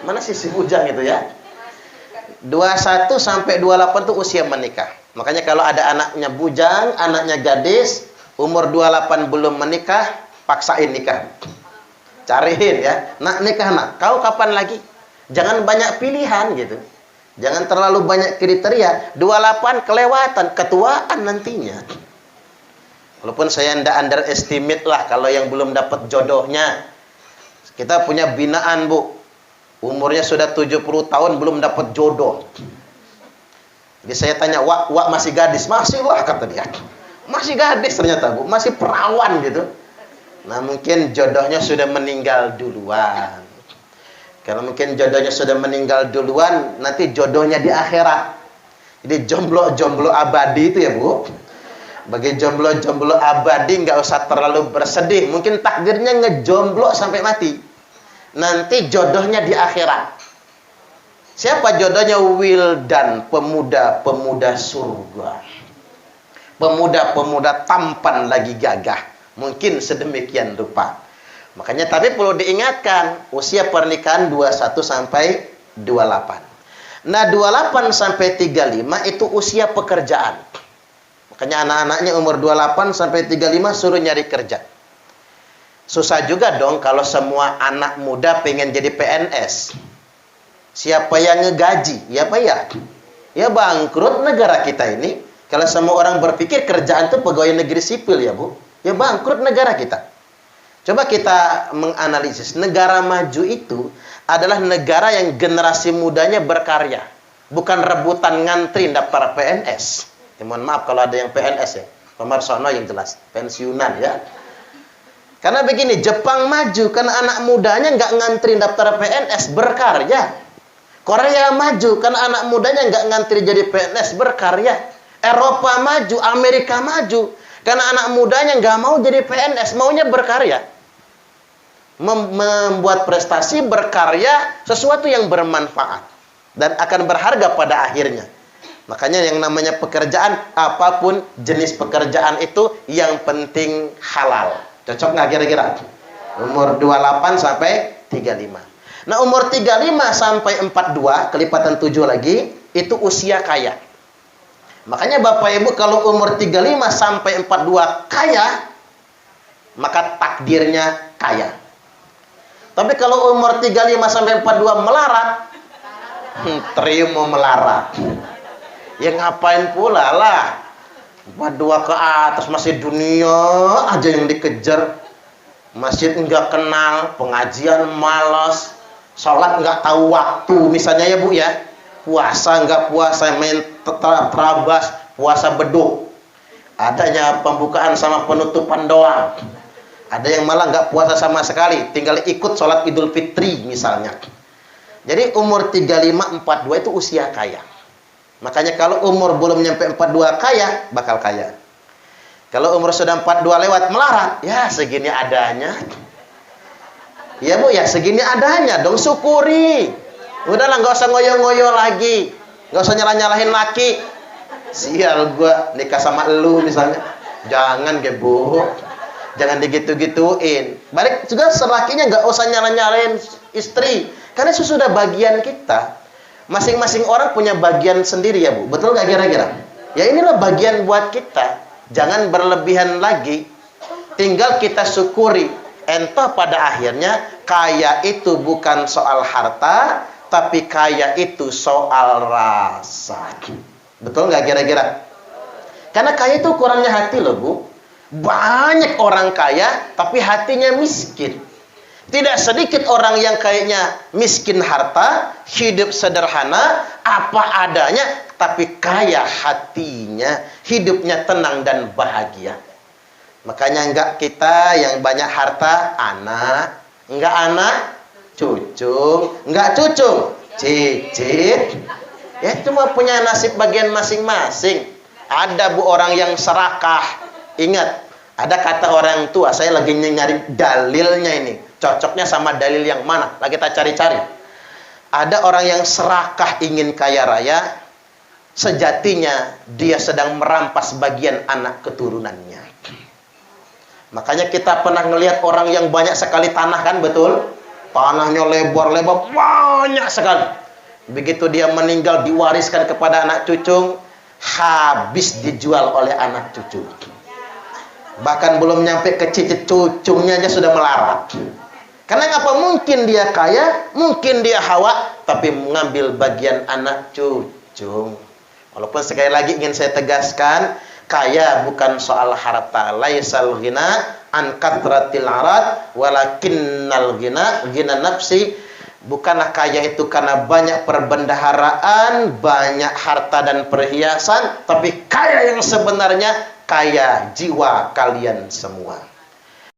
Mana sih si bujang itu ya? 21 sampai 28 itu usia menikah. Makanya kalau ada anaknya bujang, anaknya gadis, umur 28 belum menikah, paksain nikah. Cariin ya, nak nikah nak, kau kapan lagi? Jangan banyak pilihan gitu. Jangan terlalu banyak kriteria. 28 kelewatan, ketuaan nantinya. Walaupun saya tidak underestimate lah kalau yang belum dapat jodohnya. Kita punya binaan, Bu. Umurnya sudah 70 tahun belum dapat jodoh. Jadi saya tanya, wak masih gadis? Masih lah, kata dia. Masih gadis ternyata, Bu. Masih perawan gitu. Nah, mungkin jodohnya sudah meninggal duluan. Kalau mungkin jodohnya sudah meninggal duluan, nanti jodohnya di akhirat. Jadi jomblo-jomblo abadi itu ya, Bu. Bagi jomblo-jomblo abadi nggak usah terlalu bersedih. Mungkin takdirnya ngejomblo sampai mati. Nanti jodohnya di akhirat. Siapa jodohnya? Wildan, pemuda-pemuda surga. Pemuda-pemuda tampan lagi gagah. Mungkin sedemikian rupa. Makanya tapi perlu diingatkan, usia pernikahan 21 sampai 28. Nah, 28 sampai 35 itu usia pekerjaan. Makanya anak-anaknya umur 28 sampai 35 suruh nyari kerja. Susah juga dong kalau semua anak muda pengen jadi PNS. Siapa yang ngegaji? Ya Pak ya? Ya bangkrut negara kita ini. Kalau semua orang berpikir kerjaan itu pegawai negeri sipil ya Bu. Ya bangkrut negara kita. Coba kita menganalisis. Negara maju itu adalah negara yang generasi mudanya berkarya. Bukan rebutan ngantri daftar PNS. Ya, mohon maaf kalau ada yang PNS ya. Pak Marsono yang jelas. Pensiunan ya. Karena begini, Jepang maju karena anak mudanya nggak ngantri daftar PNS, berkarya. Korea maju karena anak mudanya nggak ngantri jadi PNS, berkarya. Eropa maju, Amerika maju karena anak mudanya nggak mau jadi PNS, maunya berkarya. Membuat prestasi, berkarya, sesuatu yang bermanfaat. Dan akan berharga pada akhirnya. Makanya yang namanya pekerjaan, apapun jenis pekerjaan itu, yang penting halal. Cocok nggak kira-kira? Umur 28 sampai 35. Nah, umur 35 sampai 42, kelipatan 7 lagi, itu usia kaya. Makanya Bapak Ibu kalau umur 35 sampai 42 kaya, maka takdirnya kaya. Tapi kalau umur 35 sampai 42 melarat, Trium mau melarat. Ya ngapain pula lah. 42 ke atas masih dunia aja yang dikejar. Masjid enggak kenal, pengajian malas, sholat enggak tahu waktu misalnya ya Bu ya. Puasa enggak puasa, main terabas, puasa beduk. Adanya pembukaan sama penutupan doang. Ada yang malah enggak puasa sama sekali, tinggal ikut sholat Idul Fitri misalnya. Jadi umur 35-42 itu usia kaya. Makanya kalau umur belum nyampe 42 kaya, bakal kaya. Kalau umur sudah 42 lewat melarat, ya segini adanya. Ya Bu ya, segini adanya dong, syukuri. Udahlah, nggak usah ngoyo-ngoyo lagi, nggak usah nyalah-nyalahin laki. Sial gua nikah sama elu misalnya. Jangan ge Bu, jangan digitu-gituin. Balik juga selakinya nggak usah nyalah-nyalahin istri, karena itu sudah bagian kita. Masing-masing orang punya bagian sendiri ya Bu, betul nggak kira-kira? Ya inilah bagian buat kita. Jangan berlebihan lagi. Tinggal kita syukuri. Entah pada akhirnya kaya itu bukan soal harta, tapi kaya itu soal rasa. Betul nggak kira-kira? Karena kaya itu kurangnya hati loh Bu. Banyak orang kaya tapi hatinya miskin. Tidak sedikit orang yang kayaknya miskin harta, hidup sederhana, apa adanya, tapi kaya hatinya, hidupnya tenang dan bahagia. Makanya enggak kita yang banyak harta, anak, enggak anak, cucu, enggak cucu, cicit. Ya cuma punya nasib bagian masing-masing. Ada Bu orang yang serakah. Ingat, ada kata orang tua, saya lagi nyari dalilnya ini. Cocoknya sama dalil yang mana? Lagi kita cari-cari. Ada orang yang serakah ingin kaya raya, sejatinya dia sedang merampas bagian anak keturunannya. Makanya kita pernah ngelihat orang yang banyak sekali tanah kan, betul? tanahnya lebar-lebar, banyak sekali. Begitu dia meninggal diwariskan kepada anak cucu, habis dijual oleh anak cucu. Bahkan belum nyampe ke cicit cucunya aja sudah melarat. Karena ngapa mungkin dia kaya, mungkin dia hawa, tapi mengambil bagian anak cucu. Walaupun sekali lagi ingin saya tegaskan, kaya bukan soal harta. Laisal ghina an katratil arad, walakinnal ghina nafsi. Bukanlah kaya itu karena banyak perbendaharaan, banyak harta dan perhiasan, tapi kaya yang sebenarnya kaya jiwa kalian semua.